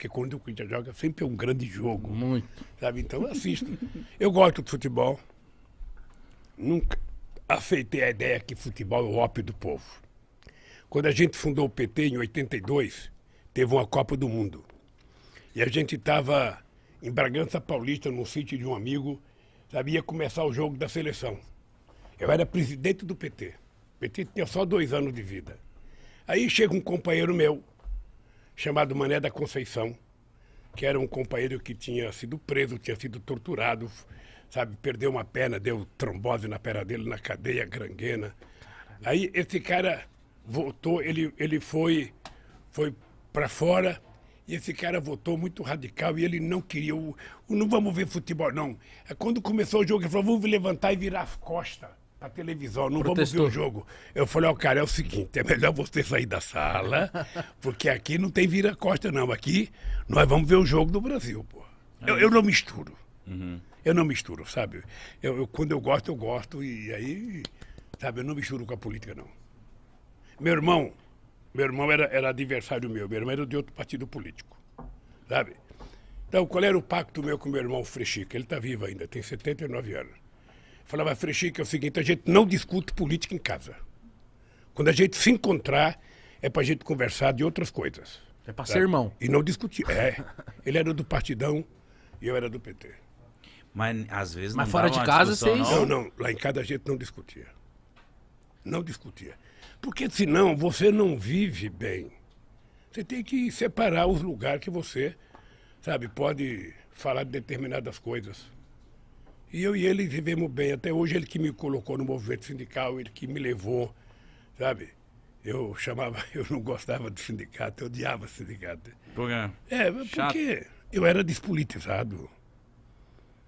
Porque quando o Corinthians joga, sempre é um grande jogo. Muito. Sabe? Então eu assisto. Eu gosto de futebol. Nunca aceitei a ideia que futebol é o ópio do povo. Quando a gente fundou o PT em 82, teve uma Copa do Mundo. E a gente estava em Bragança Paulista, num sítio de um amigo, sabe, ia começar o jogo da seleção. Eu era presidente do PT. O PT tinha só 2 anos de vida. Aí chega um companheiro meu, chamado Mané da Conceição, que era um companheiro que tinha sido preso, tinha sido torturado, sabe, perdeu uma perna, deu trombose na perna dele, na cadeia granguena. Aí esse cara voltou, ele foi para fora, e esse cara votou muito radical e ele não queria, não vamos ver futebol, não. Quando começou o jogo, ele falou, vamos levantar e virar as costas para televisão, não Protestou. vamos ver o jogo. Eu falei, ó, cara, é o seguinte, é melhor você sair da sala, porque aqui não tem vira-costa, não. Aqui nós vamos ver o jogo do Brasil, pô. Eu não misturo. Eu não misturo, sabe? Quando eu gosto, e aí, sabe, eu não misturo com a política, não. Meu irmão era adversário meu irmão era de outro partido político, sabe? Então, qual era o pacto meu com meu irmão Frechica? Ele está vivo ainda, tem 79 anos. Falava, Frechica, é o seguinte, a gente não discute política em casa. Quando a gente se encontrar, é para a gente conversar de outras coisas. É pra sabe? ser irmão. E não discutir. Ele era do Partidão e eu era do PT. Mas às vezes Mas não fora dava de uma casa, discussão, vocês- Não, lá em casa a gente não discutia. Não discutia. Porque senão você não vive bem. Você tem que separar os lugares que você, sabe, pode falar de determinadas coisas. E eu e ele vivemos bem. Até hoje ele que me colocou no movimento sindical, ele que me levou, sabe? Eu não gostava de sindicato, eu odiava sindicato. Por quê? Porque eu era despolitizado.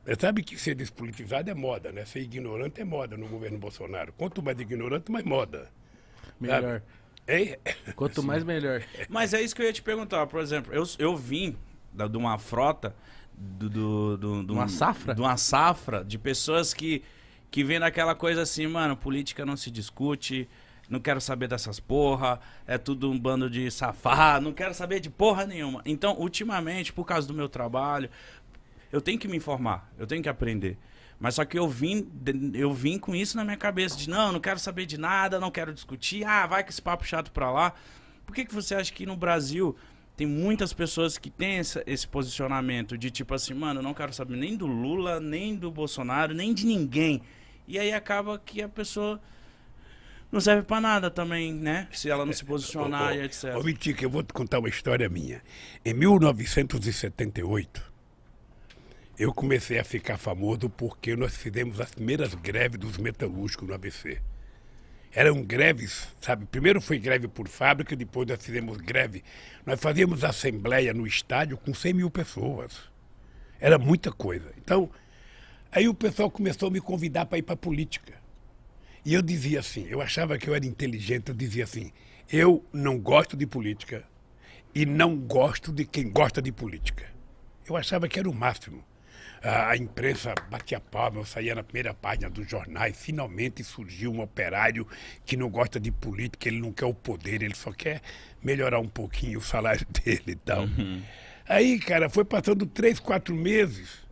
Você sabe que ser despolitizado é moda, né? Ser ignorante é moda no governo Bolsonaro. Quanto mais ignorante, mais moda. Melhor. É, Quanto mais, melhor. Mas é isso que eu ia te perguntar. Por exemplo, eu vim de uma frota, Uma safra? De uma safra de pessoas que vêm daquela coisa assim, mano, política não se discute, não quero saber dessas porra, é tudo um bando de safado, não quero saber de porra nenhuma. Então, ultimamente, por causa do meu trabalho, eu tenho que me informar, eu tenho que aprender. Mas só que eu vim com isso na minha cabeça, de não quero saber de nada, não quero discutir, vai com esse papo chato pra lá. Por que você acha que no Brasil tem muitas pessoas que têm esse posicionamento de tipo assim, mano, eu não quero saber nem do Lula, nem do Bolsonaro, nem de ninguém. E aí acaba que a pessoa não serve pra nada também, né? Se ela não se posicionar e etc. Ô, Mitica, eu vou te contar uma história minha. Em 1978, eu comecei a ficar famoso porque nós fizemos as primeiras greves dos metalúrgicos no ABC. Eram greves, sabe? Primeiro foi greve por fábrica, depois nós fizemos greve. Nós fazíamos assembleia no estádio com 100 mil pessoas. Era muita coisa. Então, aí o pessoal começou a me convidar para ir para a política. E eu dizia assim, eu achava que eu era inteligente, eu dizia assim, eu não gosto de política e não gosto de quem gosta de política. Eu achava que era o máximo. A imprensa batia palma, eu saía na primeira página dos jornais, finalmente surgiu um operário que não gosta de política, ele não quer o poder, ele só quer melhorar um pouquinho o salário dele e tal. Aí, cara, foi passando 3, 4 meses,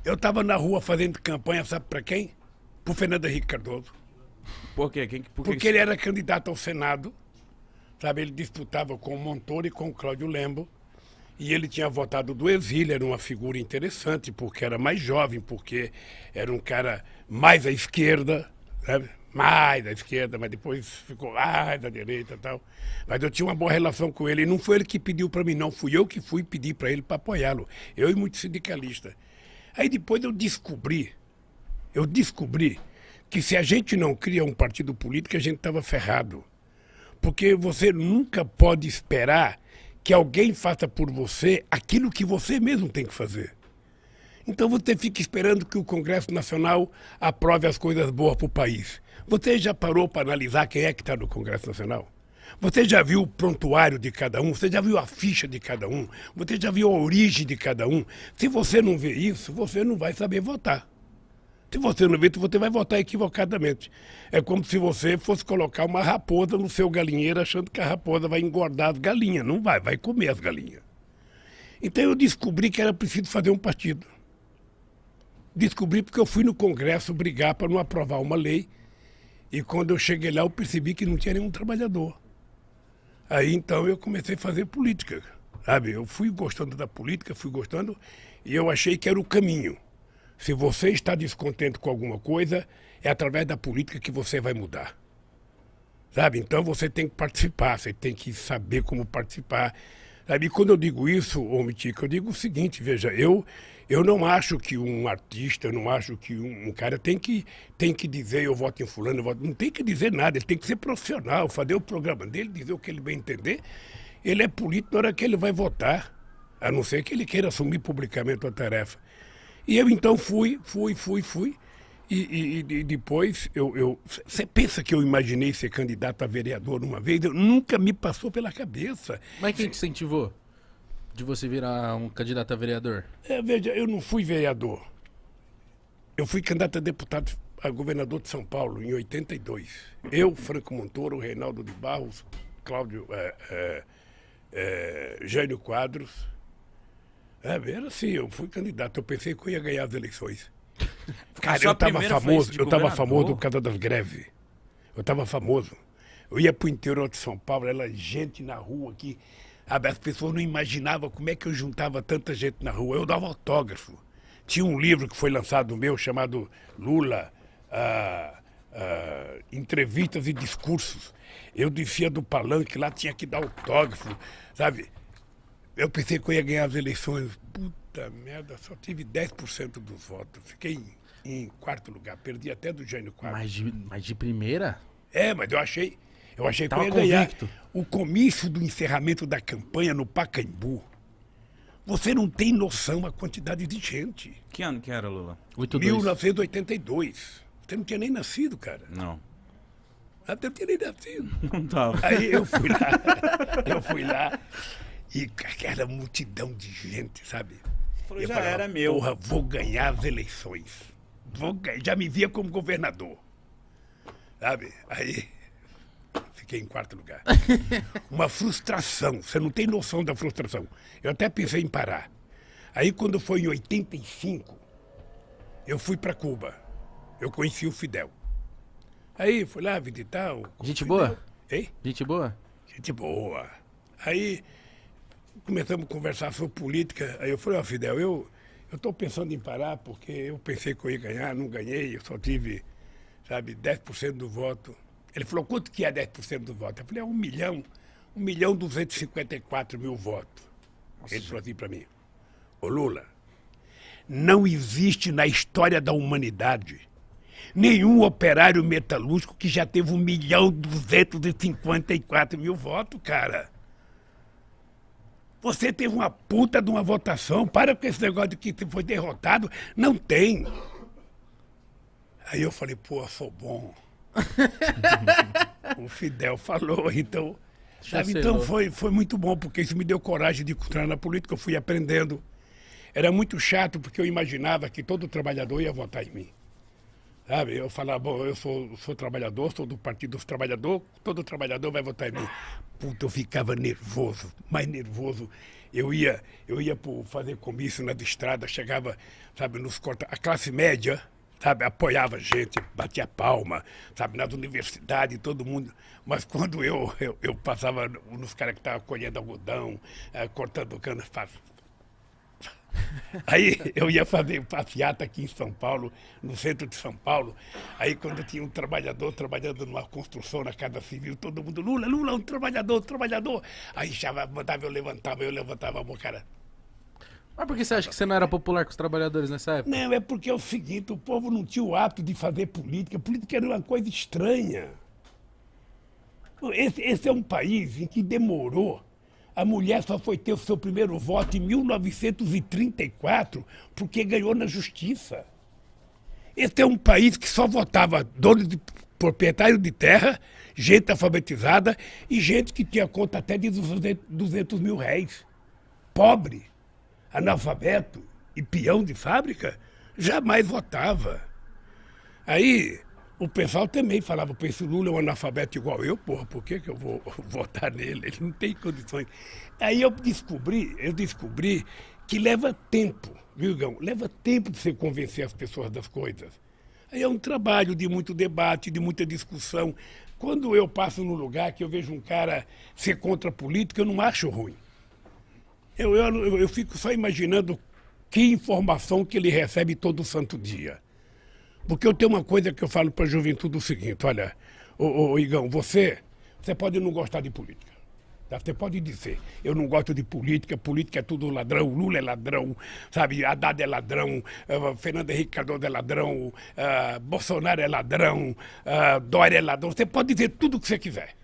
eu estava na rua fazendo campanha, sabe para quem? Pro Fernando Henrique Cardoso. Por quê? Porque ele era candidato ao Senado, sabe? Ele disputava com o Montoro e com o Cláudio Lembo. E ele tinha votado do exílio, era uma figura interessante, porque era mais jovem, porque era um cara mais à esquerda, sabe? Mais à esquerda, mas depois ficou mais à direita e tal. Mas eu tinha uma boa relação com ele, e não foi ele que pediu para mim, não. Fui eu que fui pedir para ele para apoiá-lo. Eu e muitos sindicalistas. Aí depois eu descobri que se a gente não cria um partido político, a gente estava ferrado. Porque você nunca pode esperar que alguém faça por você aquilo que você mesmo tem que fazer. Então você fica esperando que o Congresso Nacional aprove as coisas boas para o país. Você já parou para analisar quem é que está no Congresso Nacional? Você já viu o prontuário de cada um? Você já viu a ficha de cada um? Você já viu a origem de cada um? Se você não vê isso, você não vai saber votar. Se você não vê, você vai votar equivocadamente. É como se você fosse colocar uma raposa no seu galinheiro achando que a raposa vai engordar as galinhas. Não vai, vai comer as galinhas. Então eu descobri que era preciso fazer um partido. Descobri porque eu fui no Congresso brigar para não aprovar uma lei. E quando eu cheguei lá, eu percebi que não tinha nenhum trabalhador. Aí então eu comecei a fazer política, sabe? Eu fui gostando da política, fui gostando, e eu achei que era o caminho. Se você está descontente com alguma coisa, é através da política que você vai mudar. Sabe? Então você tem que participar, você tem que saber como participar. Sabe? E quando eu digo isso, ô Mitica, eu digo o seguinte, veja, eu não acho que um artista, eu não acho que um cara tem que dizer eu voto em fulano, eu voto... Não tem que dizer nada, ele tem que ser profissional, fazer o programa dele, dizer o que ele bem entender. Ele é político na hora que ele vai votar, a não ser que ele queira assumir publicamente a tarefa. E eu então fui. E depois, você pensa que eu imaginei ser candidato a vereador uma vez? Nunca me passou pela cabeça. Mas quem te incentivou de você virar um candidato a vereador? Veja, eu não fui vereador. Eu fui candidato a deputado a governador de São Paulo em 82. Eu, Franco Montoro, Reinaldo de Barros, Cláudio, Jânio Quadros. Era assim, eu fui candidato. Eu pensei que eu ia ganhar as eleições. Cara, eu estava famoso por causa das greves. Eu estava famoso. Eu ia para o interior de São Paulo, era gente na rua aqui. As pessoas não imaginavam como é que eu juntava tanta gente na rua. Eu dava autógrafo. Tinha um livro que foi lançado meu chamado Lula, Entrevistas e Discursos. Eu descia do palanque lá, tinha que dar autógrafo, sabe? Eu pensei que eu ia ganhar as eleições. Puta merda, só tive 10% dos votos. Fiquei em quarto lugar, perdi até do Jânio Quadros. Mas de primeira? Mas eu achei que eu Tava ia ganhar. convicto. O comício do encerramento da campanha no Pacaembu. Você não tem noção a quantidade de gente. Que ano que era, Lula? 82. 1982. Você não tinha nem nascido, cara. Não. Até não tinha nem nascido. Não tava. Aí eu fui lá e aquela multidão de gente, sabe? Falou, Eu já falava, era meu. Porra, vou ganhar as eleições. Já me via como governador. Sabe? Aí fiquei em quarto lugar. Uma frustração. Você não tem noção da frustração. Eu até pensei em parar. Aí quando foi em 85, eu fui para Cuba. Eu conheci o Fidel. Aí fui lá visitar o Gente Fidel. boa? Hein? Gente boa? Gente boa. Aí começamos a conversar sobre política. Aí eu falei, Fidel, eu estou pensando em parar porque eu pensei que eu ia ganhar, não ganhei, eu só tive, sabe, 10% do voto. Ele falou, quanto que é 10% do voto? Eu falei, 1.254.000 votos. Nossa, ele falou assim para mim, ô Lula, não existe na história da humanidade nenhum operário metalúrgico que já teve 1.254.000 votos, cara. Você teve uma puta de uma votação, para com esse negócio de que foi derrotado, não tem. Aí eu falei, pô, eu sou bom. O Fidel falou, então... Sabe, então foi muito bom, porque isso me deu coragem de entrar na política, eu fui aprendendo. Era muito chato, porque eu imaginava que todo trabalhador ia votar em mim. Sabe, eu falava, bom, eu sou trabalhador, sou do Partido dos Trabalhadores, todo trabalhador vai votar em mim. Puta, eu ficava nervoso, mais nervoso. Eu ia fazer comício nas estradas, chegava, sabe, nos corta. A classe média, sabe, apoiava a gente, batia palma, sabe, nas universidades, todo mundo. Mas quando eu passava nos caras que estavam colhendo algodão, cortando cana, aí eu ia fazer passeata aqui em São Paulo, no centro de São Paulo. Aí quando tinha um trabalhador trabalhando numa construção na Casa Civil, todo mundo, Lula, um trabalhador. Aí mandava eu levantava a mão, cara. Mas por que você acha que você não era popular com os trabalhadores nessa época? Não, é porque é o seguinte, o povo não tinha o hábito de fazer política. Política era uma coisa estranha. Esse é um país em que demorou. A mulher só foi ter o seu primeiro voto em 1934, porque ganhou na justiça. Esse é um país que só votava dono de proprietário de terra, gente alfabetizada e gente que tinha conta até de 200 mil réis. Pobre, analfabeto e peão de fábrica jamais votava. Aí o pessoal também falava, pô, esse Lula é um analfabeto igual eu, porra, por que eu vou votar nele? Ele não tem condições. Aí eu descobri que leva tempo, viu, Igão? Leva tempo para você convencer as pessoas das coisas. Aí é um trabalho de muito debate, de muita discussão. Quando eu passo num lugar que eu vejo um cara ser contra a política, eu não acho ruim. Eu fico só imaginando que informação que ele recebe todo santo dia. Porque eu tenho uma coisa que eu falo para a juventude o seguinte, olha, ô Igão, você pode não gostar de política. Tá? Você pode dizer, eu não gosto de política, política é tudo ladrão, Lula é ladrão, sabe, Haddad é ladrão, Fernando Henrique Cardoso é ladrão, Bolsonaro é ladrão, Dória é ladrão. Você pode dizer tudo o que você quiser.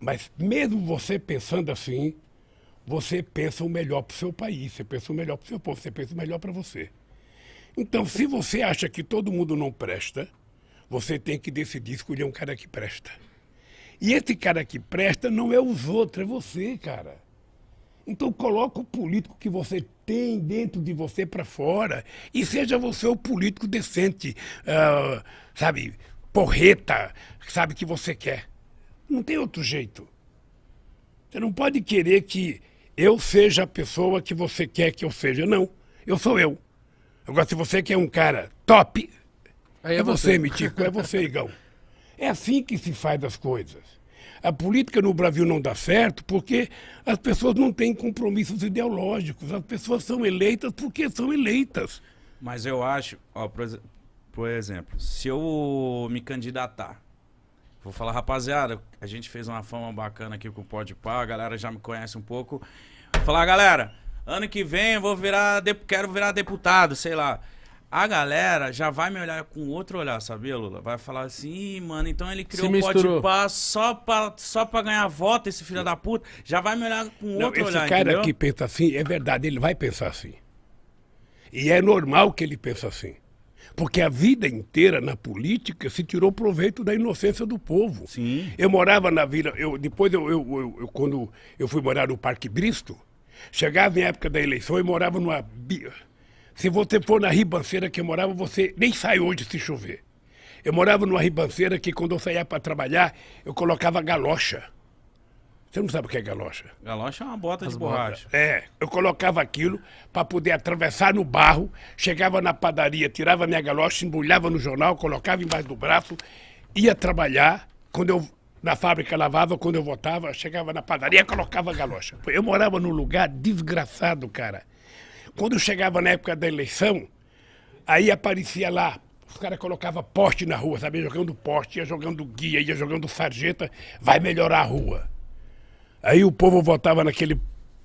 Mas mesmo você pensando assim, você pensa o melhor para o seu país, você pensa o melhor para o seu povo, você pensa o melhor para você. Então, se você acha que todo mundo não presta, você tem que decidir escolher um cara que presta. E esse cara que presta não é os outros, é você, cara. Então, coloca o político que você tem dentro de você para fora e seja você o político decente, sabe, porreta, sabe, que você quer. Não tem outro jeito. Você não pode querer que eu seja a pessoa que você quer que eu seja. Não, eu sou eu. Agora, se você quer um cara top, aí é você, Mitico, é você, Igão. É assim que se faz as coisas. A política no Brasil não dá certo porque as pessoas não têm compromissos ideológicos. As pessoas são eleitas porque são eleitas. Mas eu acho, ó, por exemplo, se eu me candidatar, vou falar, rapaziada, a gente fez uma fama bacana aqui com o Podpah, a galera já me conhece um pouco. Vou falar, galera, ano que vem eu vou quero virar deputado, sei lá. A galera já vai me olhar com outro olhar, sabia, Lula? Vai falar assim, mano, então ele criou o Podpah só pra ganhar voto, esse filho da puta. Já vai me olhar com outro olhar, esse cara entendeu? que pensa assim, é verdade, ele vai pensar assim. E é normal que ele pense assim. Porque a vida inteira na política se tirou proveito da inocência do povo. Sim. Eu morava na vila, quando eu fui morar no Parque Bristo, chegava em época da eleição e morava numa... Se você for na ribanceira que eu morava, você nem sai hoje se chover. Eu morava numa ribanceira que quando eu saía para trabalhar, eu colocava galocha. Você não sabe o que é galocha? Galocha é uma bota de borracha. Eu colocava aquilo para poder atravessar no barro, chegava na padaria, tirava minha galocha, embrulhava no jornal, colocava embaixo do braço, ia trabalhar, na fábrica lavava, quando eu voltava, chegava na padaria, colocava a galocha. Eu morava num lugar desgraçado, cara. Quando eu chegava na época da eleição, aí aparecia lá, os caras colocavam poste na rua, sabe? Jogando poste, ia jogando guia, ia jogando sarjeta, vai melhorar a rua. Aí o povo votava naquele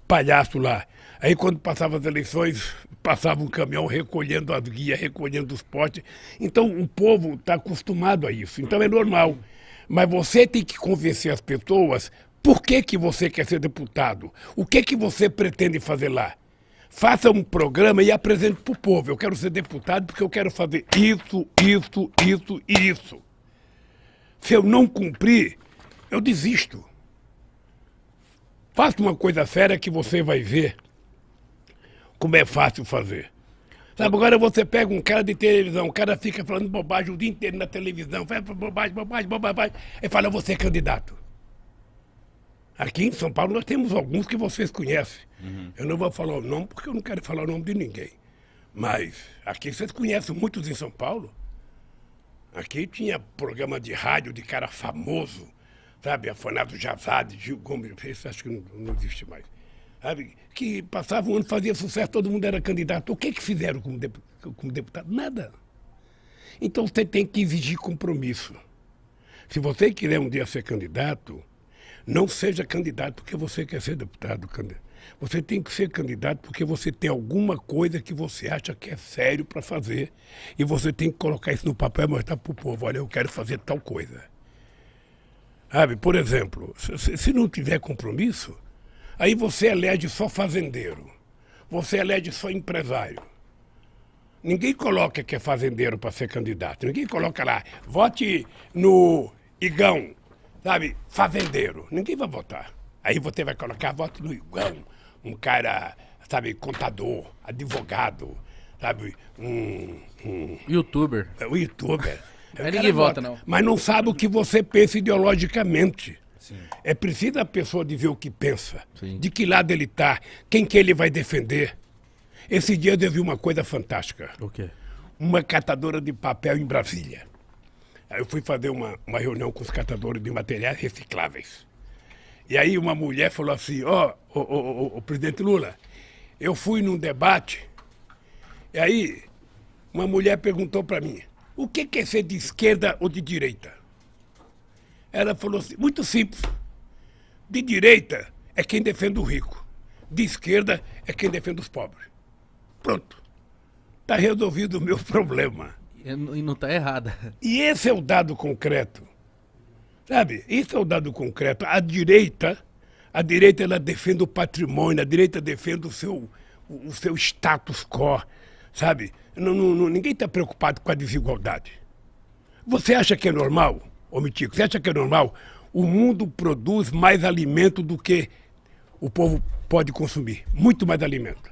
palhaço lá. Aí quando passavam as eleições, passava um caminhão recolhendo as guias, recolhendo os postes. Então o povo está acostumado a isso, então é normal. Mas você tem que convencer as pessoas por que você quer ser deputado. O que você pretende fazer lá. Faça um programa e apresente para o povo. Eu quero ser deputado porque eu quero fazer isso, isso, isso e isso. Se eu não cumprir, eu desisto. Faça uma coisa séria que você vai ver como é fácil fazer. Sabe, agora você pega um cara de televisão, o cara fica falando bobagem o dia inteiro na televisão, faz bobagem, e fala, eu vou ser candidato. Aqui em São Paulo nós temos alguns que vocês conhecem. Uhum. Eu não vou falar o nome porque eu não quero falar o nome de ninguém. Mas aqui vocês conhecem muitos em São Paulo. Aqui tinha programa de rádio de cara famoso, sabe? Afonado Jazade, Gil Gomes, esse acho que não existe mais. Sabe? Que passava um ano, fazia sucesso, todo mundo era candidato. O que fizeram como deputado? Nada. Então você tem que exigir compromisso. Se você quiser um dia ser candidato, não seja candidato porque você quer ser deputado. Você tem que ser candidato porque você tem alguma coisa que você acha que é sério para fazer e você tem que colocar isso no papel e mostrar para o povo, olha, eu quero fazer tal coisa. Sabe, por exemplo, se não tiver compromisso, aí você elege só fazendeiro, você elege só empresário. Ninguém coloca que é fazendeiro para ser candidato, ninguém coloca lá, vote no Igão, sabe, fazendeiro, ninguém vai votar. Aí você vai colocar voto no Igão, um cara, sabe, contador, advogado, sabe, Youtuber. o youtuber. Aí O ninguém cara vota, não. Mas não sabe o que você pensa ideologicamente. É preciso a pessoa dizer o que pensa, Sim. de que lado ele está, quem que ele vai defender. Esse dia eu vi uma coisa fantástica. O quê? Uma catadora de papel em Brasília. Aí eu fui fazer uma reunião com os catadores de materiais recicláveis. E aí uma mulher falou assim, o presidente Lula, eu fui num debate, e aí uma mulher perguntou para mim, o que é ser de esquerda ou de direita? Ela falou assim, muito simples, de direita é quem defende o rico, de esquerda é quem defende os pobres. Pronto, está resolvido o meu problema. E não tá errada. E esse é o dado concreto. Sabe? Esse é o dado concreto. A direita ela defende o patrimônio, a direita defende o seu status quo, sabe? Ninguém está preocupado com a desigualdade. Você acha que é normal, ô Mitico, você acha que é normal? O mundo produz mais alimento do que o povo pode consumir. Muito mais alimento.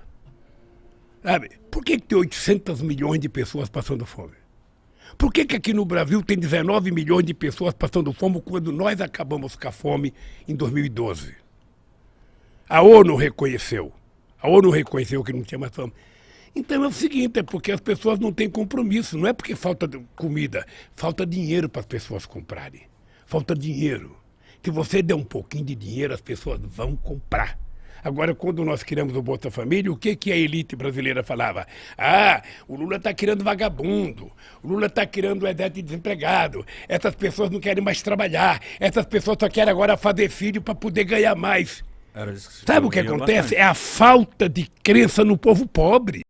Sabe? Por que tem 800 milhões de pessoas passando fome? Por que aqui no Brasil tem 19 milhões de pessoas passando fome quando nós acabamos com a fome em 2012? A ONU reconheceu. A ONU reconheceu que não tinha mais fome. Então é o seguinte, é porque as pessoas não têm compromisso. Não é porque falta comida, falta dinheiro para as pessoas comprarem. Falta dinheiro. Se você der um pouquinho de dinheiro, as pessoas vão comprar. Agora, quando nós criamos o Bolsa Família, o que a elite brasileira falava? Ah, o Lula está criando vagabundo, o Lula está criando o exército de desempregado, essas pessoas não querem mais trabalhar, essas pessoas só querem agora fazer filho para poder ganhar mais. Sabe o que acontece? É a falta de crença no povo pobre.